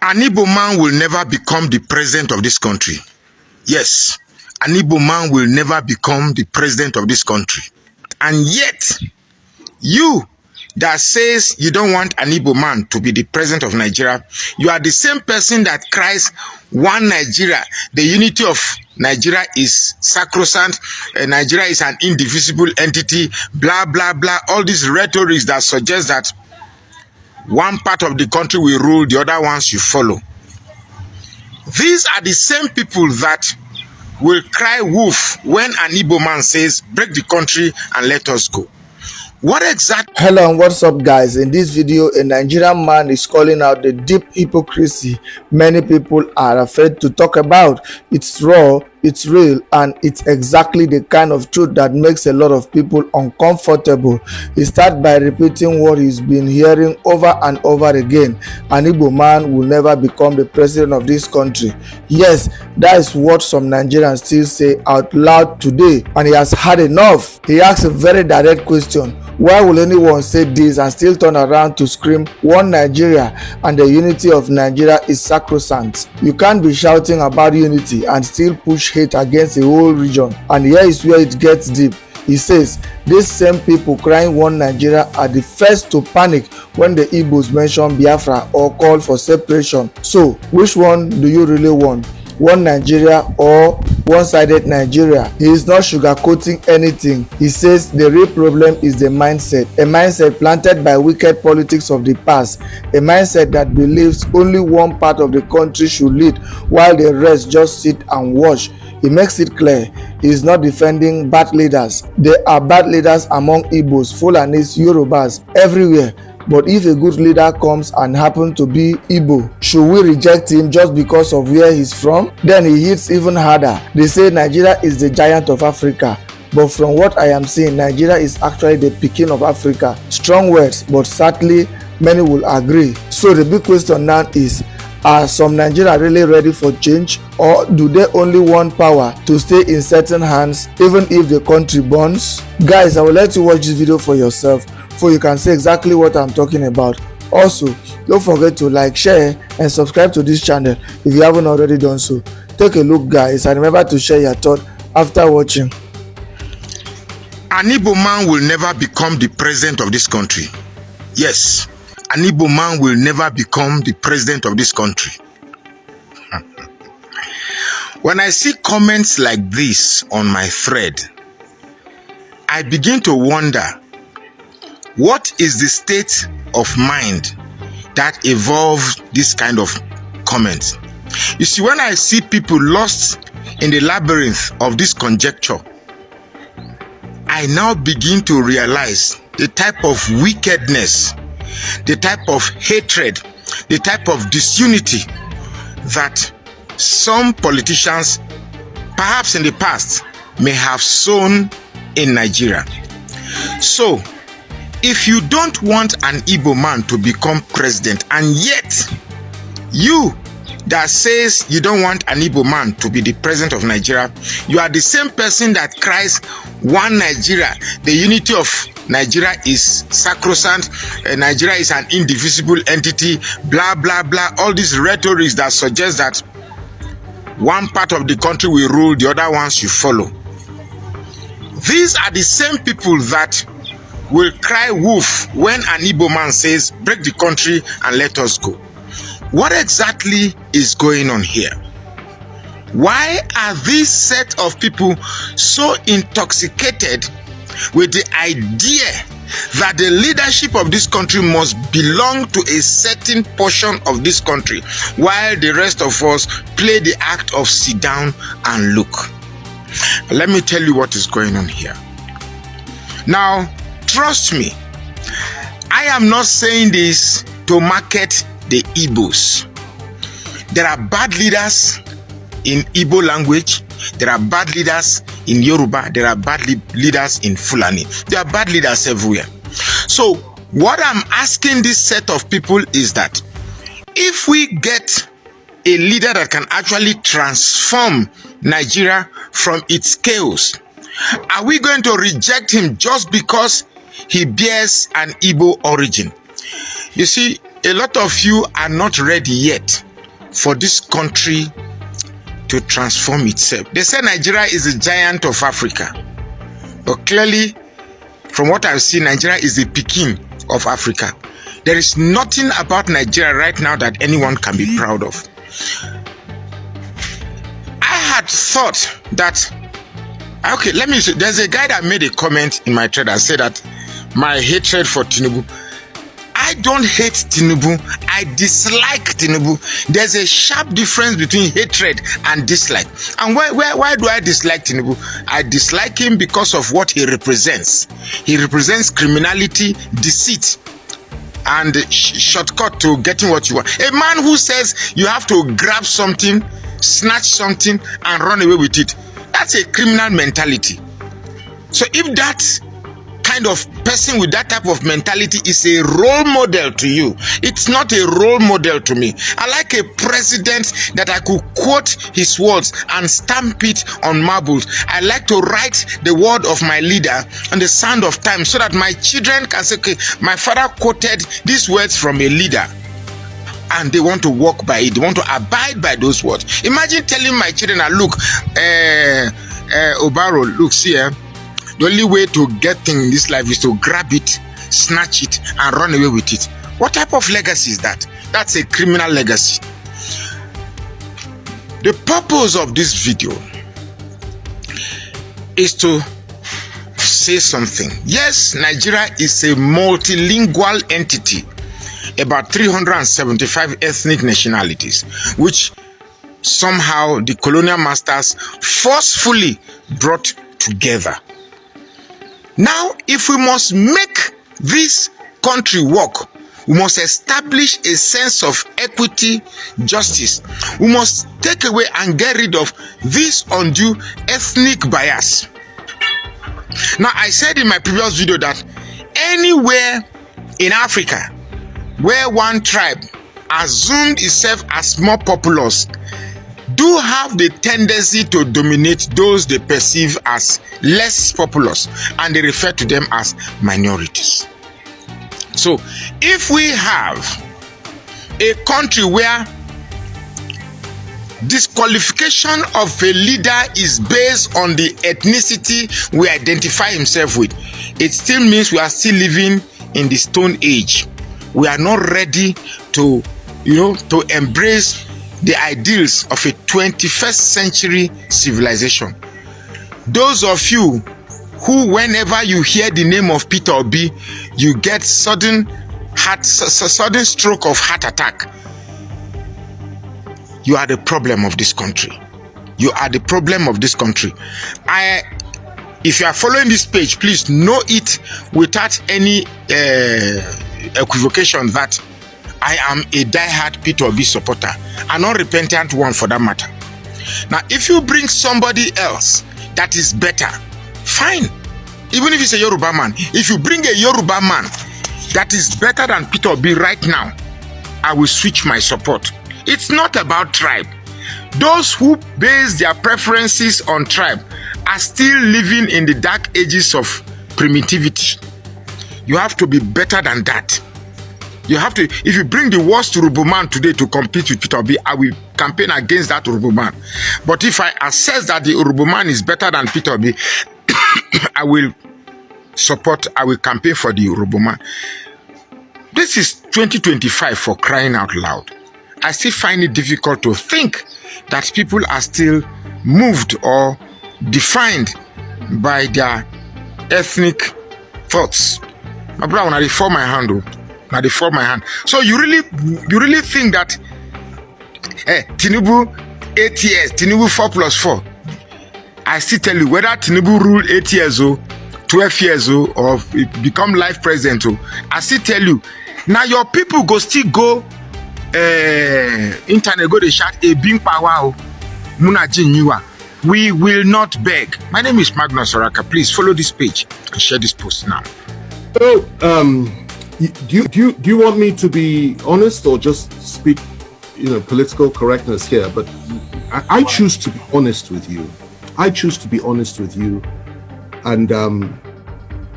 An Igbo man will never become the president of this country. Yes, an Igbo man will never become the president of this country. And yet, you that says you don't want an Igbo man to be the president of Nigeria, you are the same person that cries, one Nigeria, the unity of Nigeria is sacrosanct, Nigeria is an indivisible entity, blah, blah, blah, all these rhetorics that suggest that one part of the country will rule, the other ones you follow. These are the same people that will cry wolf when an Igbo man says, break the country and let us go. What exactly? Hello and what's up, guys? In this video, a Nigerian man is calling out the deep hypocrisy many people are afraid to talk about. It's raw, it's real, and it's exactly the kind of truth that makes a lot of people uncomfortable. He starts by repeating what he's been hearing over and over again. An Igbo man will never become the president of this country. Yes, that is what some Nigerians still say out loud today, and he has had enough. He asks a very direct question. Why will anyone say this and still turn around to scream one Nigeria and the unity of Nigeria is sacrosanct? You can't be shouting about unity and still push hate against a whole region. And here is where it gets deep. He says these same people crying one Nigeria are the first to panic when the Igbos mention Biafra or call for separation. So which one do you really want? One Nigeria or one-sided Nigeria? He is not sugarcoating anything. He says the real problem is the mindset, a mindset planted by wicked politics of the past, a mindset that believes only one part of the country should lead while the rest just sit and watch. He makes it clear he is not defending bad leaders. There are bad leaders among Igbos, Fulanis, Yorubas, everywhere. But if a good leader comes and happens to be Igbo, should we reject him just because of where he's from? Then he hits even harder. They say Nigeria is the giant of Africa. But from what I am seeing, Nigeria is actually the Peking of Africa. Strong words, but sadly, many will agree. So the big question now is, are some Nigerians really ready for change, or do they only want power to stay in certain hands even if the country burns? Guys, I will let you watch this video for yourself so you can see exactly what I'm talking about. Also, don't forget to like, share and subscribe to this channel if you haven't already done so. Take a look, guys, and remember to share your thoughts after watching. An Igbo man will never become the president of this country. Yes, an Igbo man will never become the president of this country. When I see comments like this on my thread, I begin to wonder, what is the state of mind that evolved this kind of comments? You see, when I see people lost in the labyrinth of this conjecture, I now begin to realize the type of wickedness, the type of hatred, the type of disunity that some politicians, perhaps in the past, may have sown in Nigeria. So, if you don't want an Igbo man to become president, and yet you that says you don't want an Igbo man to be the president of Nigeria, you are the same person that cries one Nigeria, the unity of Nigeria is sacrosanct, Nigeria is an indivisible entity, blah, blah, blah, all these rhetorics that suggest that one part of the country will rule, the other ones you follow. These are the same people that will cry wolf when an Igbo man says, break the country and let us go. What exactly is going on here? Why are this set of people so intoxicated with the idea that the leadership of this country must belong to a certain portion of this country, while the rest of us play the act of sit down and look? Let me tell you what is going on here. Now, trust me, I am not saying this to market the Igbos. There are bad leaders in Igbo language, there are bad leaders in Yoruba, there are bad leaders in Fulani. There are bad leaders everywhere. So what I'm asking this set of people is that if we get a leader that can actually transform Nigeria from its chaos, are we going to reject him just because he bears an Igbo origin? You see, a lot of you are not ready yet for this country to transform itself. They say Nigeria is a giant of Africa, but clearly, from what I've seen, Nigeria is the Peking of Africa. There is nothing about Nigeria right now that anyone can be proud of. I had thought that, okay, let me say, there's a guy that made a comment in my thread and said that my hatred for Tinubu. I don't hate Tinubu. I dislike Tinubu. There's a sharp difference between hatred and dislike. And why do I dislike Tinubu? I dislike him because of what he represents. He represents criminality, deceit, and shortcut to getting what you want. A man who says you have to grab something, snatch something, and run away with it. That's a criminal mentality. So if that kind of person with that type of mentality is a role model to you, it's not a role model to me. I like a president that I could quote his words and stamp it on marbles. I like to write the word of my leader on the sand of time so that my children can say, okay, my father quoted these words from a leader. And they want to walk by it. They want to abide by those words. Imagine telling my children, look, Obaro, look, see, the only way to get things in this life is to grab it, snatch it, and run away with it. What type of legacy is that? That's a criminal legacy. The purpose of this video is to say something. Yes, Nigeria is a multilingual entity, about 375 ethnic nationalities, which somehow the colonial masters forcefully brought together. Now, if we must make this country work, we must establish a sense of equity, justice. We must take away and get rid of this undue ethnic bias. Now, I said in my previous video that anywhere in Africa where one tribe assumed itself as more populous do have the tendency to dominate those they perceive as less populous, and they refer to them as minorities. So if we have a country where disqualification of a leader is based on the ethnicity we identify himself with, it still means we are still living in the Stone Age. We are not ready to, to embrace the ideals of a 21st century civilization. Those of you who, whenever you hear the name of Peter Obi, you get sudden stroke of heart attack, you are the problem of this country. You are the problem of this country. If you are following this page, please know it without any equivocation that I am a diehard Peter Obi supporter, an unrepentant one for that matter. Now, if you bring somebody else that is better, fine. Even if it's a Yoruba man, if you bring a Yoruba man that is better than Peter Obi right now, I will switch my support. It's not about tribe. Those who base their preferences on tribe are still living in the dark ages of primitivity. You have to be better than that. You have to, if you bring the worst Urubu man today to compete with Peter Obi, I will campaign against that Urubu man. But if I assess that the Urubu man is better than Peter Obi, I will campaign for the Urubu man. This is 2025 for crying out loud. I still find it difficult to think that people are still moved or defined by their ethnic thoughts. My brother, when I reform my hand, so you really think that Tinubu 8 years, Tinubu 4+4? I still tell you, whether Tinubu rule 8 years or 12 years or become life president, I still tell you, now your people go still go internet go they shout a big power Muna. We will not beg. My name is Magnus Oraka. Please follow this page and share this post now. So, do you want me to be honest or just speak, political correctness here? But I choose to be honest with you. And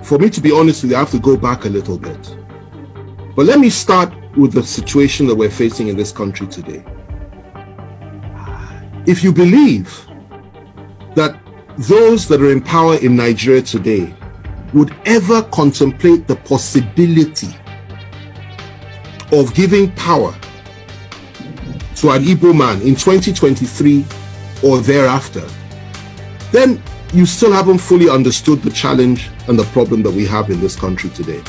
for me to be honest with you, I have to go back a little bit. But let me start with the situation that we're facing in this country today. if you believe that those that are in power in Nigeria today would ever contemplate the possibility of giving power to an Igbo man in 2023 or thereafter, then you still haven't fully understood the challenge and the problem that we have in this country today.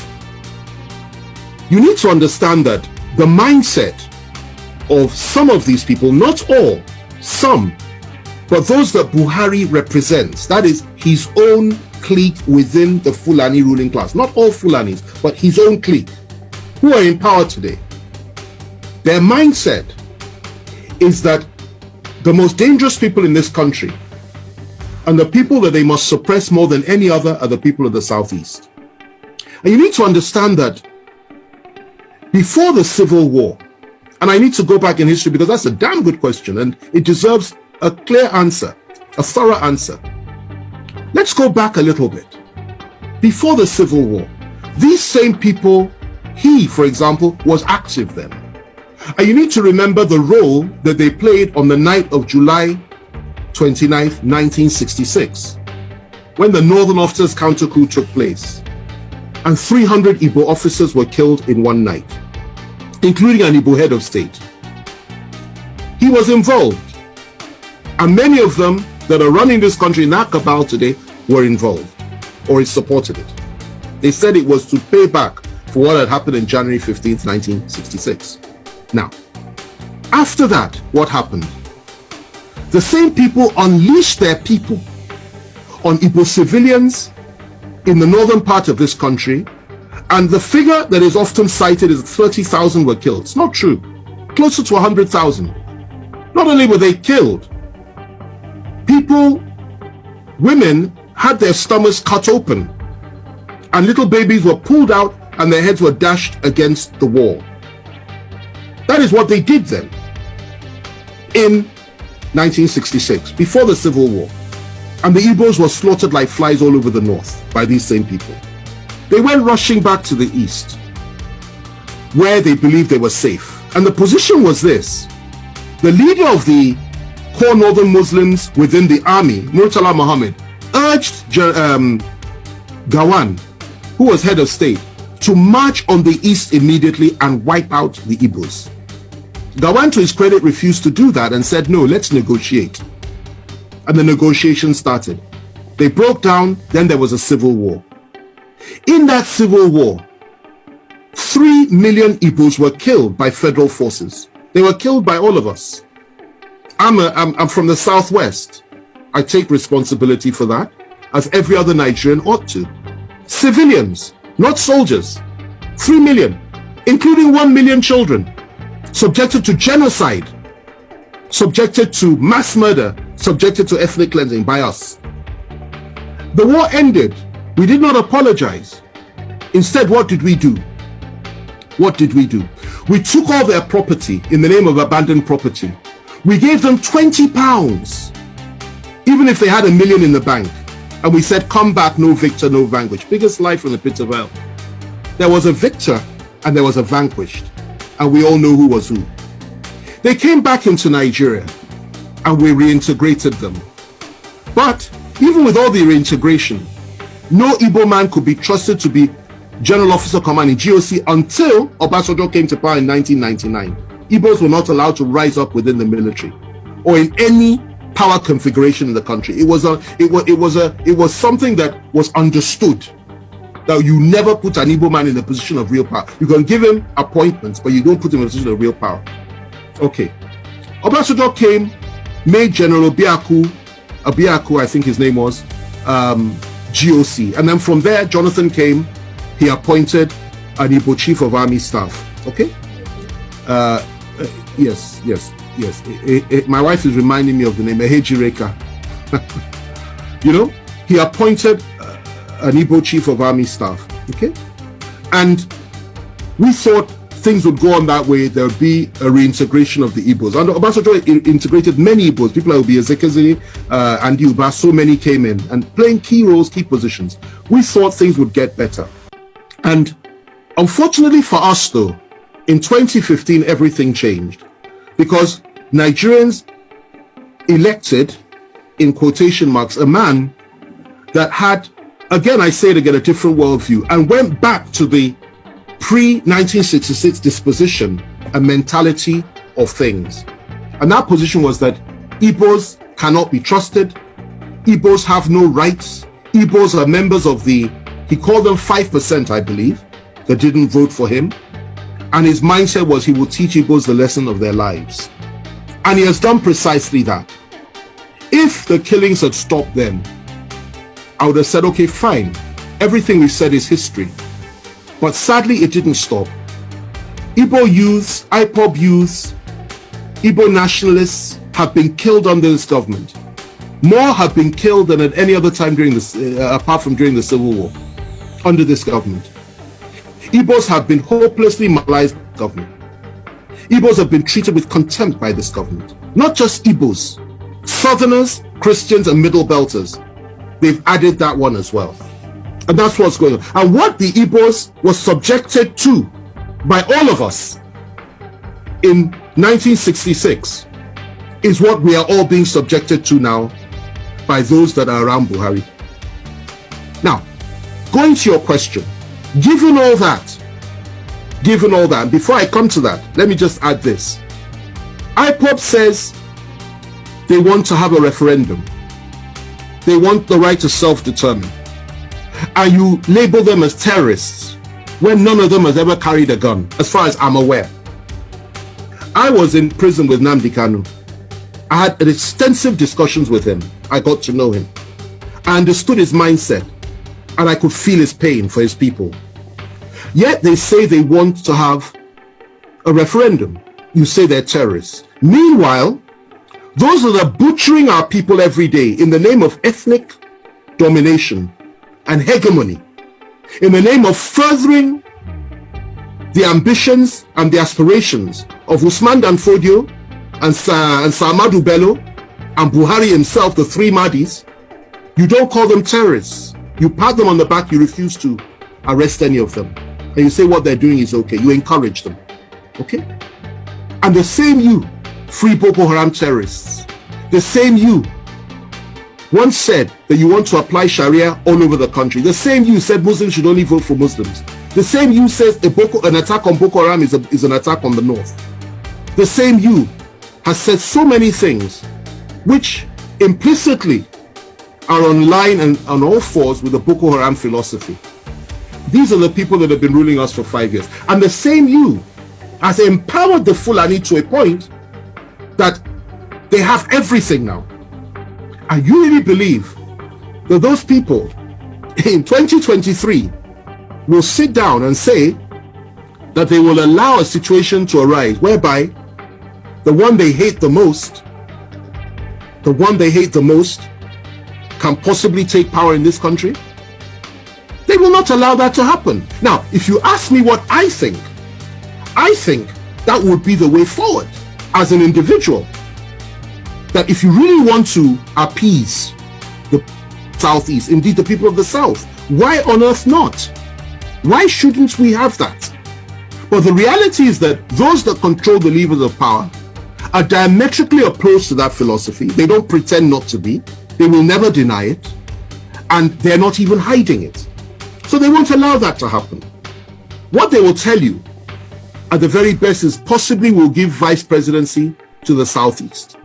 You need to understand that the mindset of some of these people, not all, some, but those that Buhari represents, that is his own clique within the Fulani ruling class, not all Fulanis, but his own clique, who are in power today. Their mindset is that the most dangerous people in this country and the people that they must suppress more than any other are the people of the Southeast. And you need to understand that before the Civil War, and I need to go back in history because that's a damn good question and it deserves a clear answer, a thorough answer. Let's go back a little bit. Before the Civil War, these same people, he, for example, was active then. And you need to remember the role that they played on the night of July 29th, 1966, when the Northern Officers counter coup took place. And 300 Igbo officers were killed in one night, including an Igbo head of state. He was involved. And many of them that are running this country in that cabal today were involved or supported it. They said it was to pay back for what had happened in January 15th, 1966. Now, after that, what happened? The same people unleashed their people on Igbo civilians in the northern part of this country, and the figure that is often cited is 30,000 were killed. It's not true. Closer to 100,000. Not only were they killed, people, women had their stomachs cut open, and little babies were pulled out and their heads were dashed against the wall. That is what they did then in 1966, before the Civil War. And the Igbos were slaughtered like flies all over the north by these same people. They went rushing back to the east, where they believed they were safe. And the position was this: the leader of the core northern Muslims within the army, Murtala Muhammad, urged Gawan, who was head of state, to march on the east immediately and wipe out the Igbos. Gawan, to his credit, refused to do that and said, no, let's negotiate. And the negotiations started. They broke down, then there was a civil war. In that civil war, 3 million Igbos were killed by federal forces. They were killed by all of us. I'm from the Southwest. I take responsibility for that, as every other Nigerian ought to. Civilians, not soldiers. 3 million, including 1 million children, subjected to genocide, subjected to mass murder, subjected to ethnic cleansing by us. The war ended. We did not apologize. Instead, what did we do? What did we do? We took all their property in the name of abandoned property. We gave them £20, even if they had $1 million in the bank. And we said, come back, no victor, no vanquished. Biggest lie from the pit of hell. There was a victor and there was a vanquished. And we all know who was who. They came back into Nigeria and we reintegrated them. But even with all the reintegration, no Igbo man could be trusted to be General Officer Commanding GOC until Obasanjo came to power in 1999. Igbos were not allowed to rise up within the military or in any power configuration in the country. It was something that was understood, that you never put an Igbo man in a position of real power. You can give him appointments, but you don't put him in a position of real power. Okay. Obasanjo came, made General Obiaku, I think his name was, GOC. And then from there, Jonathan came, he appointed an Igbo Chief of Army Staff. Okay? Yes. My wife is reminding me of the name, Ehejireka. You know, he appointed an Igbo Chief of Army Staff. Okay? And we thought things would go on that way. There would be a reintegration of the Igbos. And Obasanjo integrated many Igbos. People like Obi Ezekwesili and Uba, so many came in and playing key roles, key positions. We thought things would get better. And unfortunately for us though, in 2015, everything changed because Nigerians elected, in quotation marks, a man that had, again, I say it again, a different worldview, and went back to the pre-1966 disposition and mentality of things. And that position was that Igbos cannot be trusted, Igbos have no rights, Igbos are members of the, he called them 5%, I believe, that didn't vote for him. And his mindset was he will teach Igbos the lesson of their lives. And he has done precisely that. If the killings had stopped then, I would have said, okay, fine. Everything we said is history. But sadly, it didn't stop. Igbo youths, IPOB youths, Igbo nationalists have been killed under this government. More have been killed than at any other time during this, apart from during the Civil War, under this government. Igbos have been hopelessly marginalized by the government. Igbos have been treated with contempt by this government. Not just Igbos, Southerners, Christians, and Middle Belters. They've added that one as well. And that's what's going on. And what the Igbos was subjected to by all of us in 1966 is what we are all being subjected to now by those that are around Buhari. Now, going to your question, given all that, and before I come to that, let me just add this. IPOB says they want to have a referendum. They want the right to self-determine. And you label them as terrorists when none of them has ever carried a gun, as far as I'm aware. I was in prison with Nnamdi Kanu. I had extensive discussions with him. I got to know him. I understood his mindset, and I could feel his pain for his people. Yet they say they want to have a referendum. You say they're terrorists. Meanwhile, those that are butchering our people every day in the name of ethnic domination and hegemony, in the name of furthering the ambitions and the aspirations of Usman Dan Fodio and Salmadu Bello and Buhari himself, the three Mahdis, you don't call them terrorists. You pat them on the back, you refuse to arrest any of them. And you say what they're doing is okay. You encourage them. Okay? And the same you, free Boko Haram terrorists, the same you once said that you want to apply Sharia all over the country. The same you said Muslims should only vote for Muslims. The same you says an attack on Boko Haram is an attack on the North. The same you has said so many things which implicitly are on line and on all fours with the Boko Haram philosophy. These are the people that have been ruling us for 5 years. And the same you has empowered the Fulani to a point that they have everything now. And you really believe that those people in 2023 will sit down and say that they will allow a situation to arise whereby the one they hate the most can possibly take power in this country? They will not allow that to happen. Now, if you ask me what I think that would be the way forward as an individual. That if you really want to appease the Southeast, indeed the people of the South, why on earth not? Why shouldn't we have that? But the reality is that those that control the levers of power are diametrically opposed to that philosophy. They don't pretend not to be. They will never deny it. And they're not even hiding it. So they won't allow that to happen. What they will tell you at the very best is possibly will give vice presidency to the Southeast.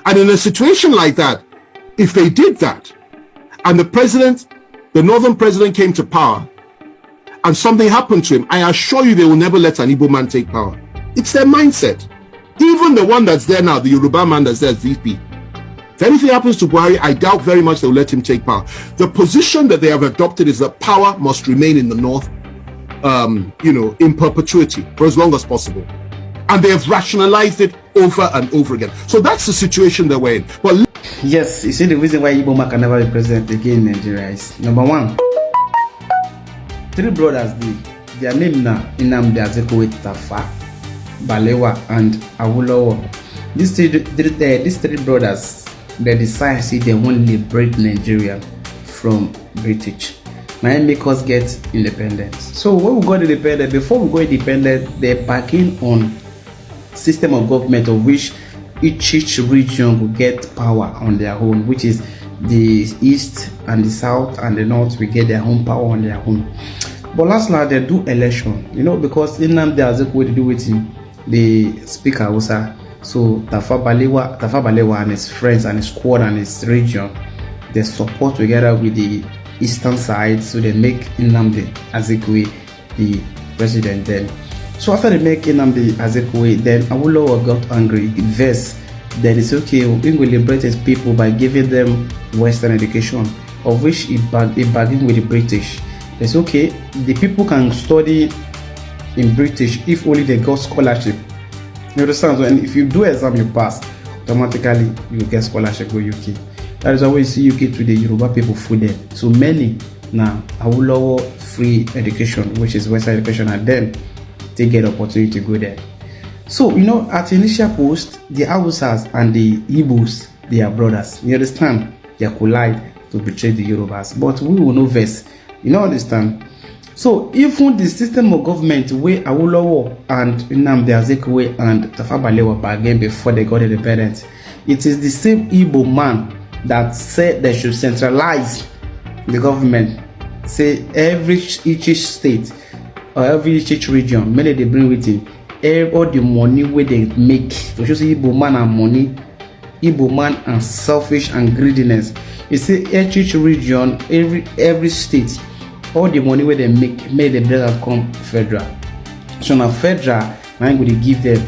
And in a situation like that, if they did that, and the northern president came to power, and something happened to him, I assure you they will never let an Igbo man take power. It's their mindset. Even the one that's there now, the Yoruba man that's there as VP. If anything happens to Buhari, I doubt very much they will let him take power. The position that they have adopted is that power must remain in the north, in perpetuity for as long as possible. And they have rationalized it over and over again. So that's the situation that we're in. But yes, you see the reason why Igbo man can never be president again in Nigeria is number one. Three brothers, their name now Nnamdi Azikiwe, Tafa, Balewa, and Awolowo. These three brothers, they decide they want to liberate Nigeria from British. Now make us get independence. So when we got independent, before we got independent, they're backing on system of government of which each region will get power on their own, which is the east and the south and the north will get their own power on their own. But last they do election, because Nnamdi Azikiwe to do with him, the speaker Hausa. So Tafawa Balewa and his friends and his squad and his region, they support together with the eastern side, so they make Nnamdi Azikiwe the president then. So after they make Nnamdi Azikiwe, then Awolowo got angry, vexed. Then it's okay, we will liberate his people by giving them Western education, of which he bargained with the British. It's okay, the people can study in British if only they got scholarship. You understand? So, and if you do exam, you pass, automatically you get scholarship go UK. That is why you see UK today, Yoruba people full there. So many now Awolowo free education, which is Western education, and then they get opportunity to go there. So at initial post, the Hausas and the Igbos, they are brothers. You understand? They collide to betray the Yorubas, but we will know verse. Understand? So even the system of government where Awolowo and Nnamdi Azikiwe and Tafawa Balewa bargained before they got independence, it is the same Igbo man that said they should centralize the government. Say each state or each region, many they bring with him all the money where they make. So you see Igbo man and money, Igbo man and selfish and greediness. You see each region, every state, all the money where they make the better come federal. So now federal, I'm going to give them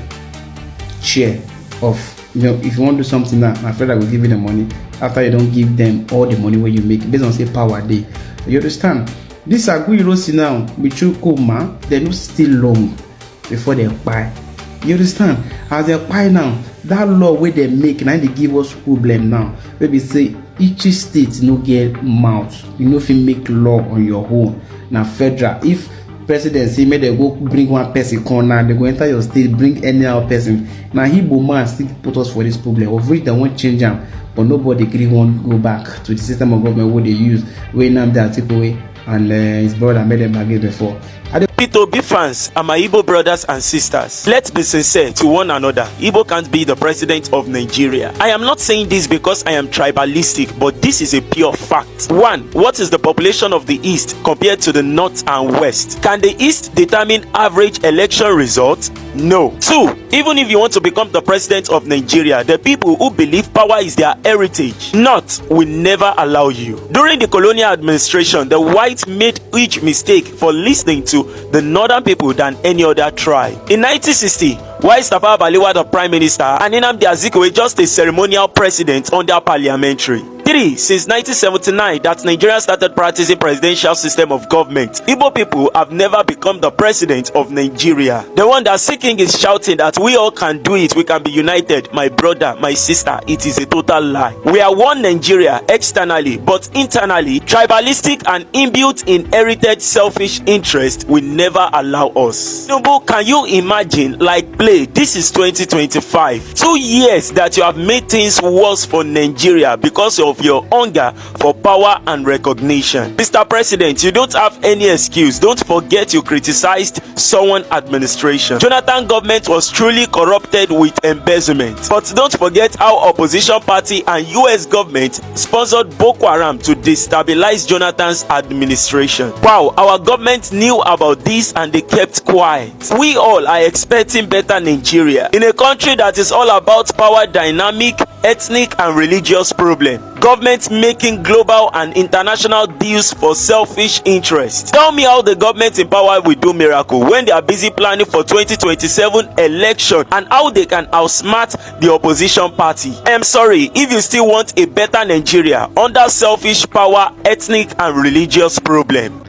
share of, if you want to do something now federal will give you the money after you don't give them all the money where you make based on say power day. You understand? This Aguiyi now with you Kuma, they don't still long before they buy. You understand? As they buy now, that law where they make now they give us problem now. Maybe say each state no get mouth, if you make law on your own. Now federal, if presidency may they go bring one person corner, they go enter your state, bring any other person. Now Igbo man still put us for this problem, of which they won't change them, but nobody agree won't go back to the system of government where they use where Nnamdi Azikiwe and his brother made them again before. P2B fans and my Igbo brothers and sisters, let's be sincere to one another. Igbo can't be the president of Nigeria. I am not saying this because I am tribalistic, but this is a pure fact. 1. What is the population of the East compared to the North and West? Can the East determine average election results? No. 2. Even if you want to become the president of Nigeria, the people who believe power is their heritage, North will never allow you. During the colonial administration, the whites made huge mistake for listening to the northern people than any other tribe. In 1960, while Tafawa Balewa the prime minister and Nnamdi Azikiwe just a ceremonial president under parliamentary. 3. Since 1979 that Nigeria started practicing presidential system of government, Igbo people have never become the president of Nigeria. The one that seeking is shouting that we all can do it, we can be united, my brother, my sister, it is a total lie. We are one Nigeria externally, but internally, tribalistic and inbuilt inherited selfish interest will never allow us. Can you imagine, like play, this is 2025, 2 years that you have made things worse for Nigeria because of your hunger for power and recognition. Mr. President, you don't have any excuse. Don't forget you criticized someone administration. Jonathan government was truly corrupted with embezzlement. But don't forget how opposition party and US government sponsored Boko Haram to destabilize Jonathan's administration. Wow, our government knew about this and they kept quiet. We all are expecting better Nigeria in a country that is all about power dynamic, ethnic and religious problem. Government making global and international deals for selfish interests. Tell me how the government in power will do miracle when they are busy planning for 2027 election and how they can outsmart the opposition party. I am sorry, if you still want a better Nigeria under selfish power, ethnic and religious problem.